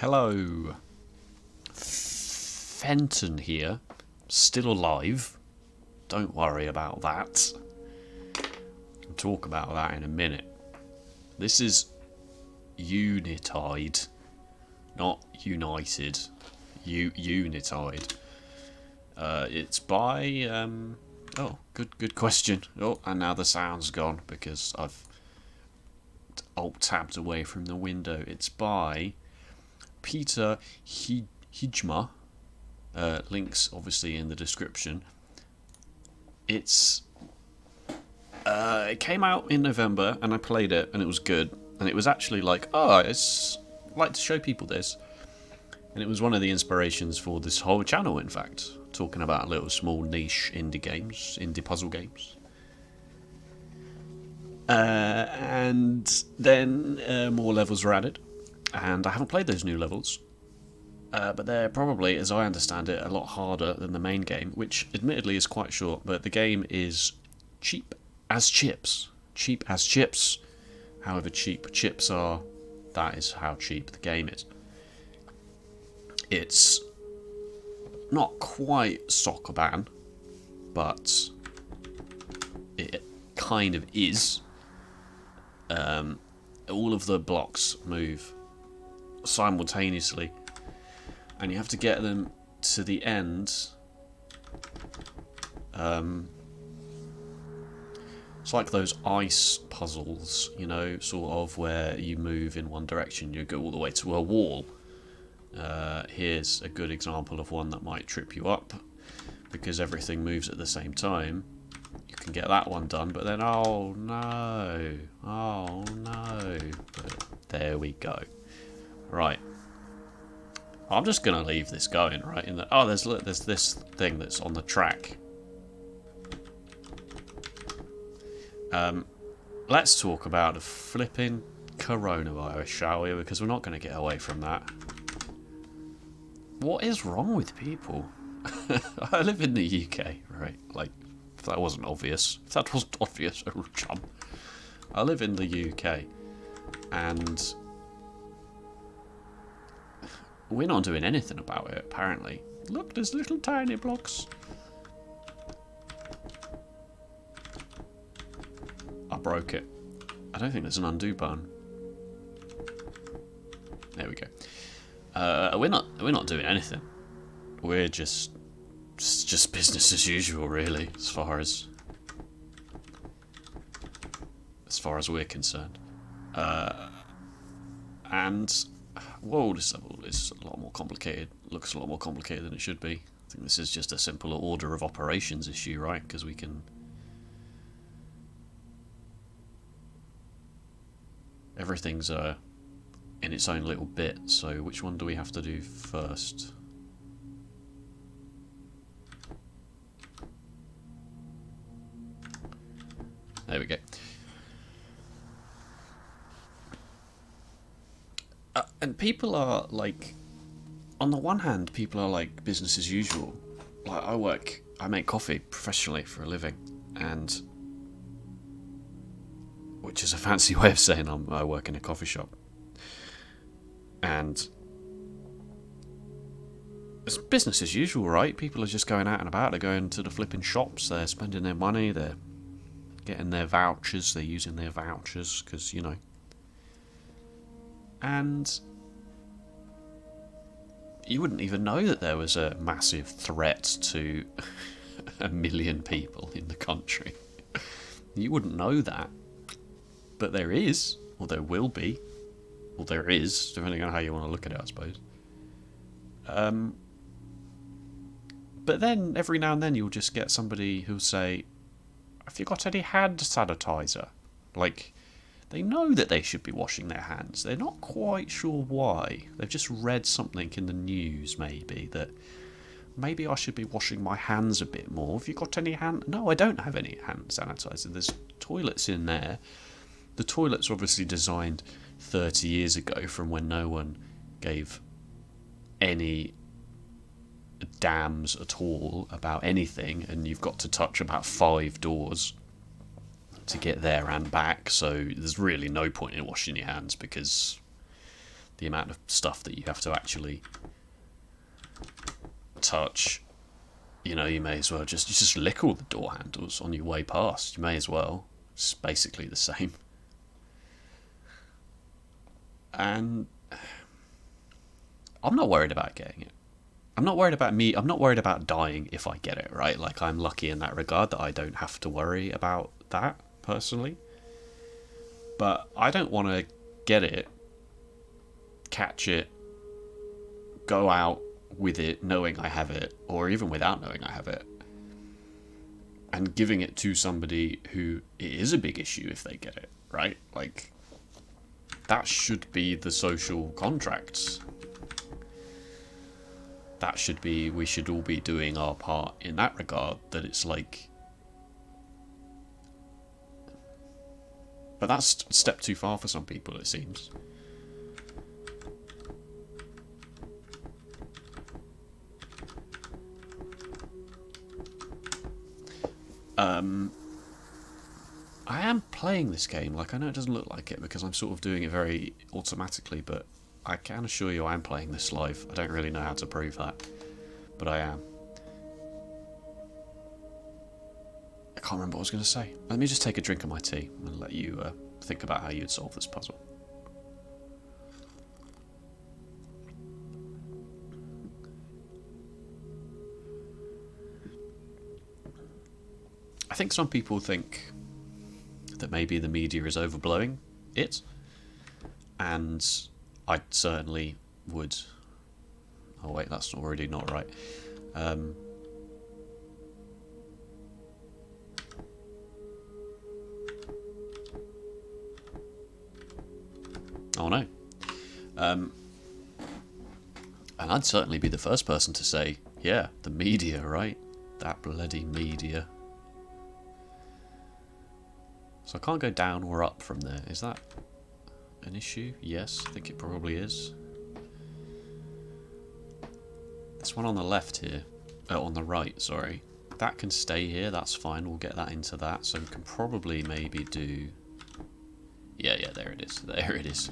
Hello. Fenton here. Still alive. Don't worry about that. I'll talk about that in a minute. This is Unitied, not United. Unitied. It's by oh, good question. Oh, and now the sound's gone because I've alt-tabbed away from the window. It's by Peter Hijma. Links obviously in the description. It came out in November and I played it and it was good. And it was actually like, it's like to show people this. And it was one of the inspirations for this whole channel, in fact. Talking about little small niche indie puzzle games. And then more levels were added. And I haven't played those new levels. But they're probably, as I understand it, a lot harder than the main game, which admittedly is quite short, but the game is cheap as chips. Cheap as chips. However cheap chips are, that is how cheap the game is. It's not quite Sokoban, but it kind of is. All of the blocks move simultaneously, and you have to get them to the end. It's like those ice puzzles, you know, sort of where you move in one direction, you go all the way to a wall. Here's a good example of one that might trip you up, because everything moves at the same time. You can get that one done, but then, oh no. But there we go. Right. I'm just going to leave this going, right? There's this thing that's on the track. Let's talk about the flipping coronavirus, shall we? Because we're not going to get away from that. What is wrong with people? I live in the UK, right? Like, if that wasn't obvious. If that wasn't obvious, oh chum. I live in the UK, and we're not doing anything about it, apparently. Look, there's little tiny blocks. I broke it. I don't think there's an undo button. There we go. We're not doing anything. We're just business as usual, really, as far as we're concerned. And whoa, this level is a lot more complicated. Looks a lot more complicated than it should be. I think this is just a simpler order of operations issue, right? Because we can. Everything's in its own little bit, so which one do we have to do first? There we go. And people are like, on the one hand, people are like business as usual. Like I make coffee professionally for a living, and which is a fancy way of saying I work in a coffee shop. And it's business as usual, right? People are just going out and about. They're going to the flipping shops. They're spending their money. They're getting their vouchers. They're using their vouchers because, you know. And you wouldn't even know that there was a massive threat to 1 million people in the country. You wouldn't know that. But there is, or there will be, or there is, depending on how you want to look at it, I suppose. But then, every now and then, you'll just get somebody who'll say, have you got any hand sanitizer? Like, they know that they should be washing their hands. They're not quite sure why. They've just read something in the news, maybe, that maybe I should be washing my hands a bit more. Have you got any hand... No, I don't have any hand sanitizer. There's toilets in there. The toilets are obviously designed 30 years ago, from when no one gave any damns at all about anything, and you've got to touch about 5 doors to get there and back, so there's really no point in washing your hands because the amount of stuff that you have to actually touch. You know, you may as well just lick all the door handles on your way past. You may as well. It's basically the same. And I'm not worried about getting it. I'm not worried about dying if I get it, right? Like, I'm lucky in that regard that I don't have to worry about that, personally. But I don't want to get it, catch it, go out with it knowing I have it, or even without knowing I have it, and giving it to somebody who it is a big issue if they get it, right? Like, that should be the social contracts. That should be, we should all be doing our part in that regard, that it's like... But that's a step too far for some people, it seems. I am playing this game. Like, I know it doesn't look like it because I'm sort of doing it very automatically, but I can assure you I am playing this live. I don't really know how to prove that, but I am. I can't remember what I was going to say. Let me just take a drink of my tea and let you think about how you'd solve this puzzle. I think some people think that maybe the media is overblowing it, and I certainly would... Oh wait, that's already not right. Oh no. And I'd certainly be the first person to say, yeah, the media, right? That bloody media. So I can't go down or up from there. Is that an issue? Yes, I think it probably is. This one on the left here, on the right, sorry. That can stay here, that's fine, we'll get that into that. So we can probably maybe do... Yeah, there it is, there it is.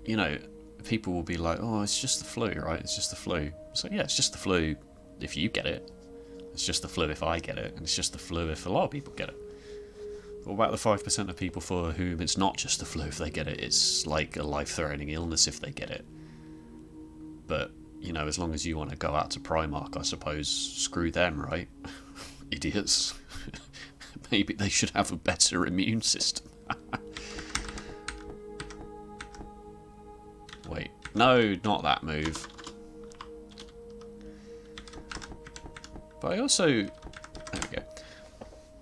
You know, people will be like, oh, it's just the flu, right? It's just the flu. So yeah, it's just the flu if you get it. It's just the flu if I get it. And it's just the flu if a lot of people get it. What about the 5% of people for whom it's not just the flu if they get it? It's like a life-threatening illness if they get it. But, you know, as long as you want to go out to Primark, I suppose, screw them, right? Idiots. Maybe they should have a better immune system. Wait, no, not that move. But I also... There we go.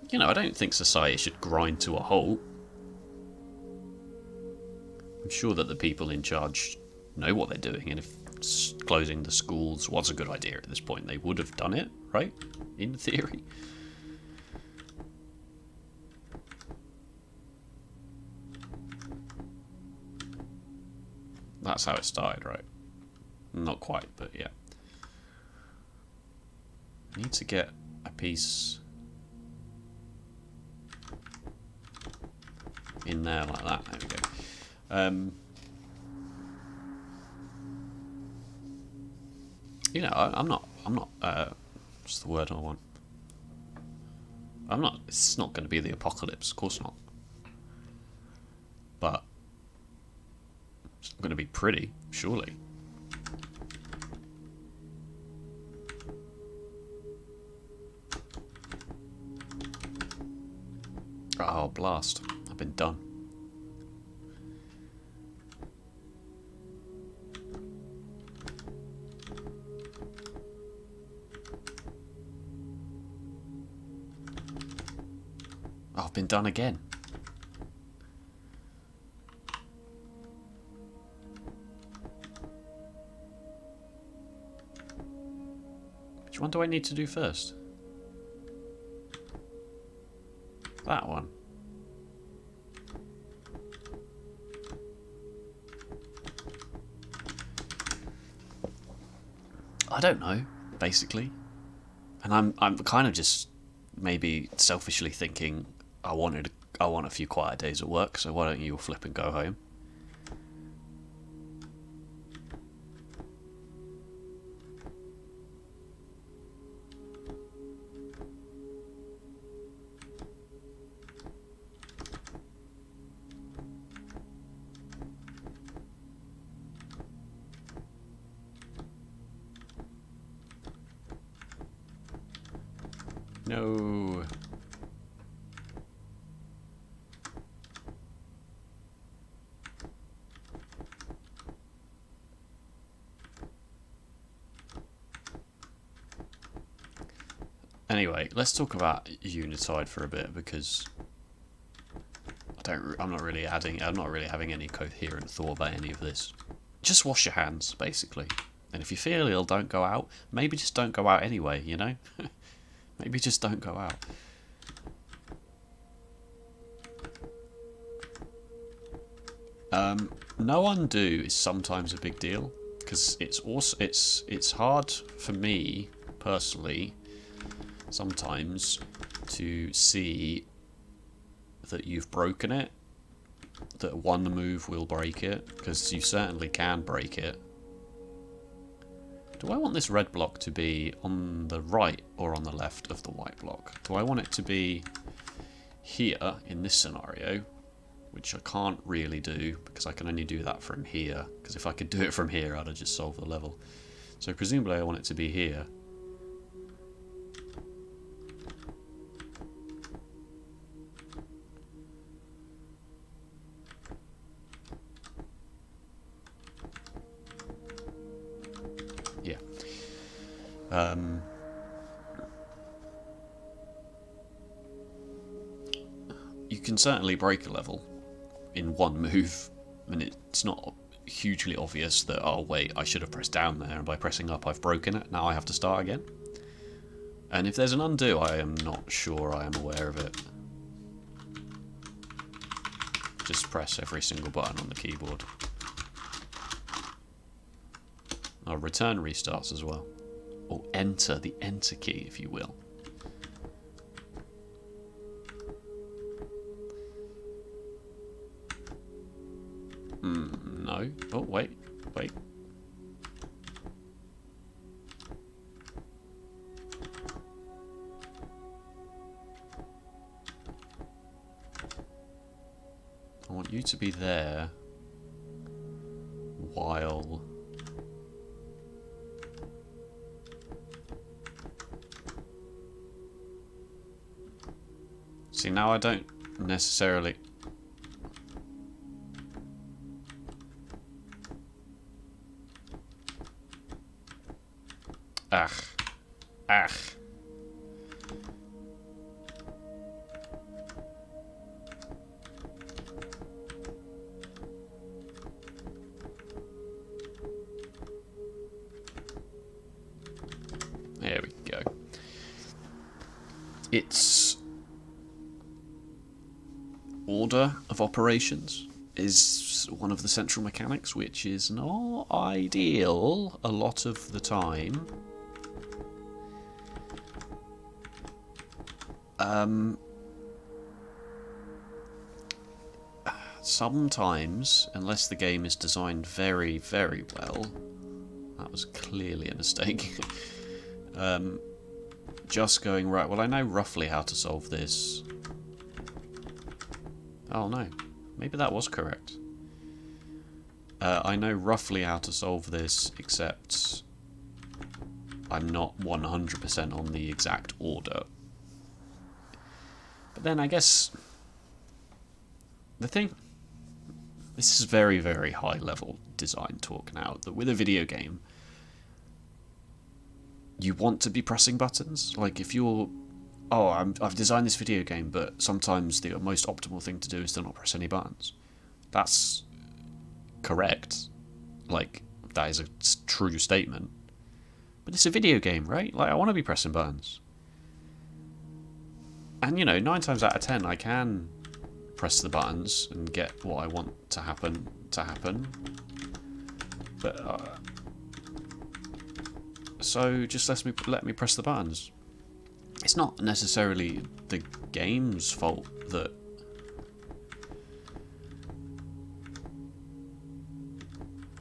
You know, I don't think society should grind to a halt. I'm sure that the people in charge know what they're doing, and if closing the schools was a good idea at this point, they would have done it, right? In theory. That's how it started, right? Not quite, but yeah. I need to get a piece in there like that. There we go. You know, I'm not. What's the word I want? I'm not. It's not going to be the apocalypse, of course not. But it's going to be pretty, surely. Oh, blast. I've been done. Oh, I've been done again. Which one do I need to do first? That one. I don't know, basically. And I'm kind of just maybe selfishly thinking, I want a few quiet days at work, so why don't you all flip and go home? No. Anyway, let's talk about Unitied for a bit, because I'm not really having any coherent thought about any of this. Just wash your hands, basically. And if you feel ill, don't go out. Maybe just don't go out anyway, you know? Maybe just don't go out. No undo is sometimes a big deal, because it's hard for me personally sometimes to see that you've broken it, that one move will break it, because you certainly can break it. Do I want this red block to be on the right or on the left of the white block? Do I want it to be here in this scenario, which I can't really do because I can only do that from here, because if I could do it from here I'd have just solved the level. So presumably I want it to be here. Yeah. You can certainly break a level in one move, and it's not hugely obvious that, oh wait, I should have pressed down there, and by pressing up I've broken it, now I have to start again. And if there's an undo, I am not sure I am aware of it. Just press every single button on the keyboard. Oh, return restarts as well. Or enter, the enter key, if you will. No. Oh, wait. I want you to be there while... See, now I don't necessarily... Ach. There we go. It's order of operations is one of the central mechanics, which is not ideal a lot of the time. Sometimes, unless the game is designed very, very well, that was clearly a mistake, just going, right, well I know roughly how to solve this. Oh no, maybe that was correct. I know roughly how to solve this, except I'm not 100% on the exact order. But then I guess the thing, this is very, very high level design talk now, that with a video game, you want to be pressing buttons. Like if you're, oh, I've designed this video game, but sometimes the most optimal thing to do is to not press any buttons. That's correct. Like, that is a true statement. But it's a video game, right? Like, I want to be pressing buttons. And, you know, 9 times out of 10, I can press the buttons and get what I want to happen. But, so just let me press the buttons. it's not necessarily the game's fault that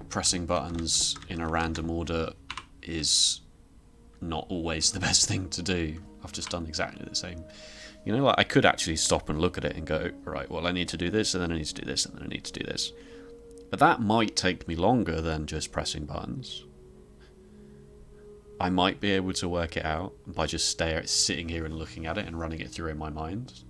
pressing buttons in a random order is not always the best thing to do. I've just done exactly the same. You know, like I could actually stop and look at it and go, right, well, I need to do this, and then I need to do this, and then I need to do this. But that might take me longer than just pressing buttons. I might be able to work it out by just sitting here and looking at it and running it through in my mind.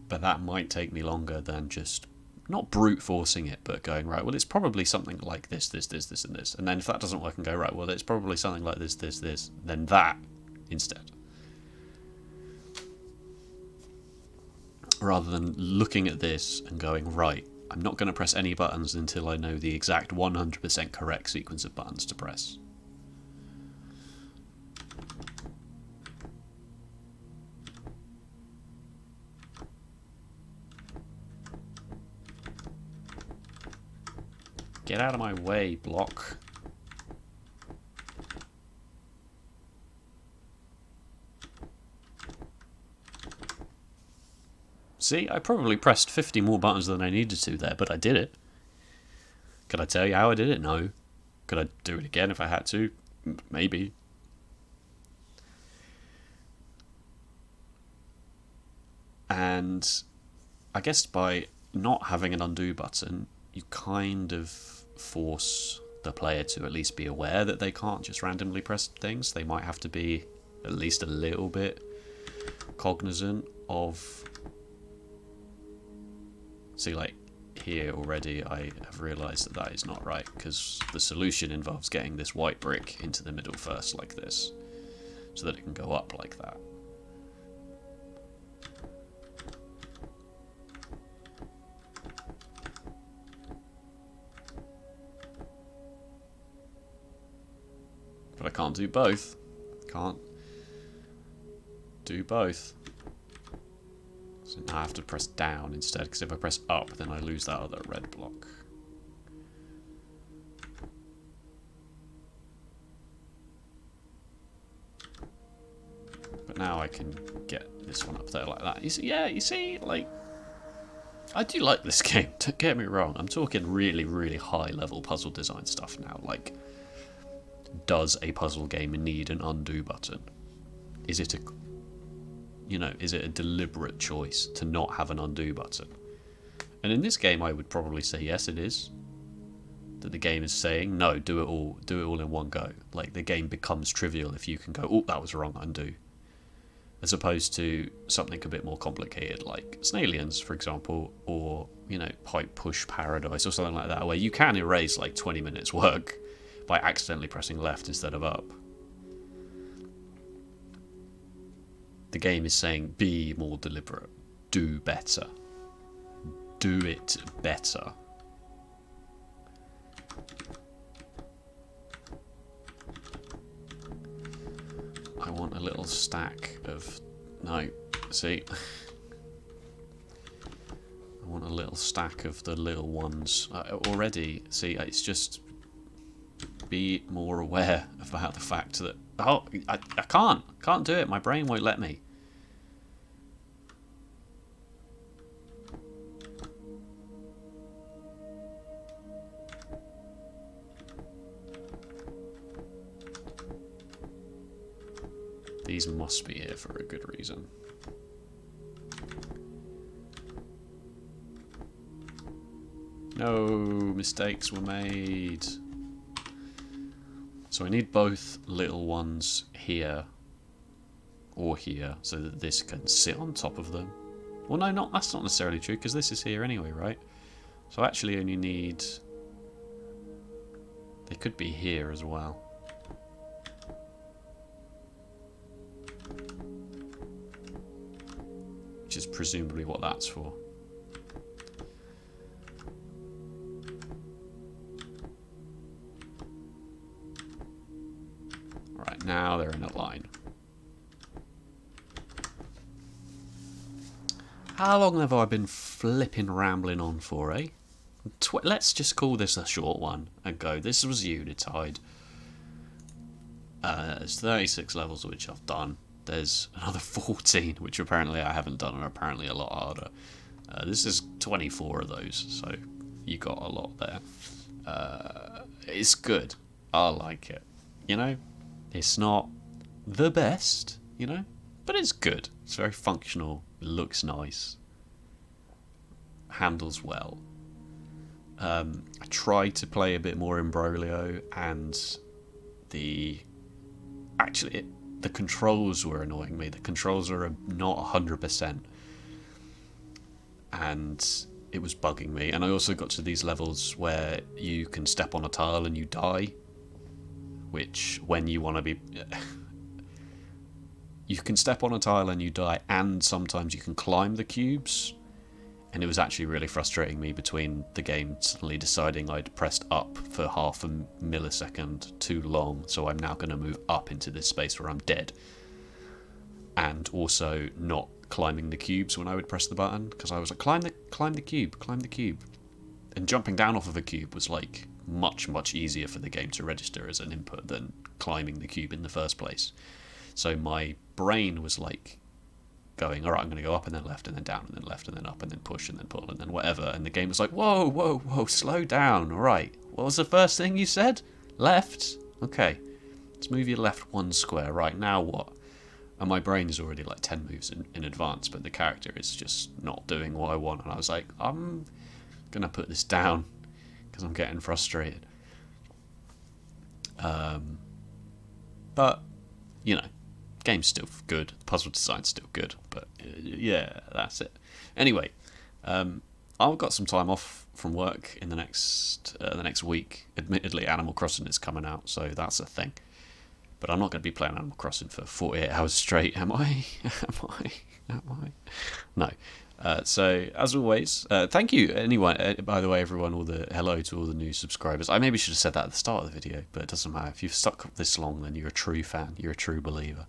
But that might take me longer than just, not brute forcing it, but going, right, well, it's probably something like this, this, this, this, and this. And then if that doesn't work, and go, right, well, it's probably something like this, this, this, then that instead. Rather than looking at this and going, right, I'm not going to press any buttons until I know the exact 100% correct sequence of buttons to press. Get out of my way, block. See, I probably pressed 50 more buttons than I needed to there, but I did it. Could I tell you how I did it? No. Could I do it again if I had to? Maybe. And I guess by not having an undo button, you kind of force the player to at least be aware that they can't just randomly press things. They might have to be at least a little bit cognizant of... See, like, here already I have realised that that is not right, because the solution involves getting this white brick into the middle first, like this, so that it can go up like that. But I can't do both. Can't do both. So now I have to press down instead, because if I press up, then I lose that other red block. But now I can get this one up there like that. You see, yeah, you see, like, I do like this game, don't get me wrong. I'm talking really, really high level puzzle design stuff now. Like, does a puzzle game need an undo button? Is it a... You know, is it a deliberate choice to not have an undo button? And in this game, I would probably say yes, it is. That the game is saying, no, do it all in one go. Like, the game becomes trivial if you can go, oh, that was wrong, undo. As opposed to something a bit more complicated, like Snailians, for example, or, you know, Pipe Push Paradise, or something like that, where you can erase, like, 20 minutes work by accidentally pressing left instead of up. The game is saying, be more deliberate. Do better. Do it better. I want a little stack of... No, see? I want a little stack of the little ones. Already, see, it's just... Be more aware about the fact that... Oh, I can't do it. My brain won't let me. These must be here for a good reason. No mistakes were made. So I need both little ones here or here so that this can sit on top of them. Well, no, that's not necessarily true, because this is here anyway, right? So I actually only need... They could be here as well. Which is presumably what that's for. Right, now they're in a line. How long have I been flipping rambling on for, eh? Let's just call this a short one and go, this was Unitied. There's 36 levels which I've done. There's another 14 which apparently I haven't done and are apparently a lot harder. This is 24 of those, so you got a lot there. It's good. I like it. You know, it's not the best, you know, but it's good. It's very functional, looks nice, handles well. I tried to play a bit more Imbroglio, and the the controls were annoying me. The controls are not 100%, and it was bugging me. And I also got to these levels where you can step on a tile and you die, which when you want to be you can step on a tile and you die, and sometimes you can climb the cubes. And it was actually really frustrating me between the game suddenly deciding I'd pressed up for half a millisecond too long, so I'm now going to move up into this space where I'm dead. And also not climbing the cubes when I would press the button, because I was like, climb the cube. And jumping down off of a cube was like much easier for the game to register as an input than climbing the cube in the first place. So my brain was like going, alright, I'm going to go up and then left and then down and then left and then up and then push and then pull and then whatever. And the game was like, whoa, slow down. Alright, what was the first thing you said? Left? Okay, let's move your left 1 square. Right, now what? And my brain is already like 10 moves in advance, but the character is just not doing what I want. And I was like, I'm going to put this down because I'm getting frustrated. But, you know, game's still good, puzzle design's still good, but yeah, that's it. Anyway, I've got some time off from work in the next week. Admittedly, Animal Crossing is coming out, so that's a thing. But I'm not going to be playing Animal Crossing for 48 hours straight, am I? Am I? No. So, as always, thank you, anyway, by the way, everyone, hello to all the new subscribers. I maybe should have said that at the start of the video, but it doesn't matter. If you've stuck this long, then you're a true fan, you're a true believer.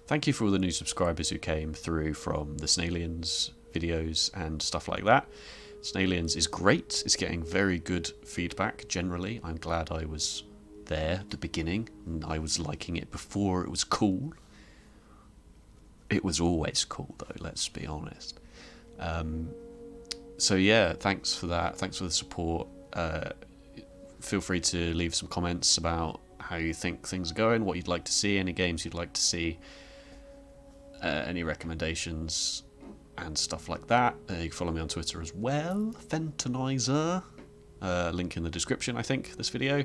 Thank you for all the new subscribers who came through from the Snailians videos and stuff like that. Snailians is great. It's getting very good feedback generally. I'm glad I was there at the beginning, and I was liking it before it was cool. It was always cool, though, let's be honest. So yeah, thanks for that. Thanks for the support. Feel free to leave some comments about how you think things are going, what you'd like to see, any games you'd like to see, any recommendations and stuff like that. You can follow me on Twitter as well, Fentonizer. Link in the description, I think, this video.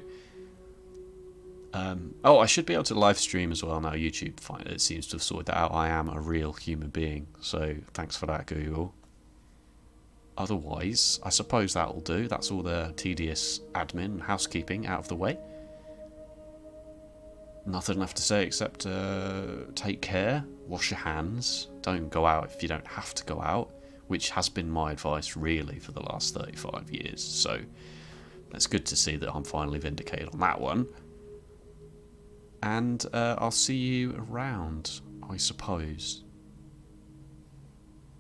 I should be able to live stream as well now. YouTube it seems to have sorted that out. I am a real human being, so thanks for that, Google. Otherwise, I suppose that'll do. That's all the tedious admin and housekeeping out of the way. Nothing left to say except take care, wash your hands, don't go out if you don't have to go out, which has been my advice really for the last 35 years, so it's good to see that I'm finally vindicated on that one. And I'll see you around, I suppose.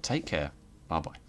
Take care. Bye-bye.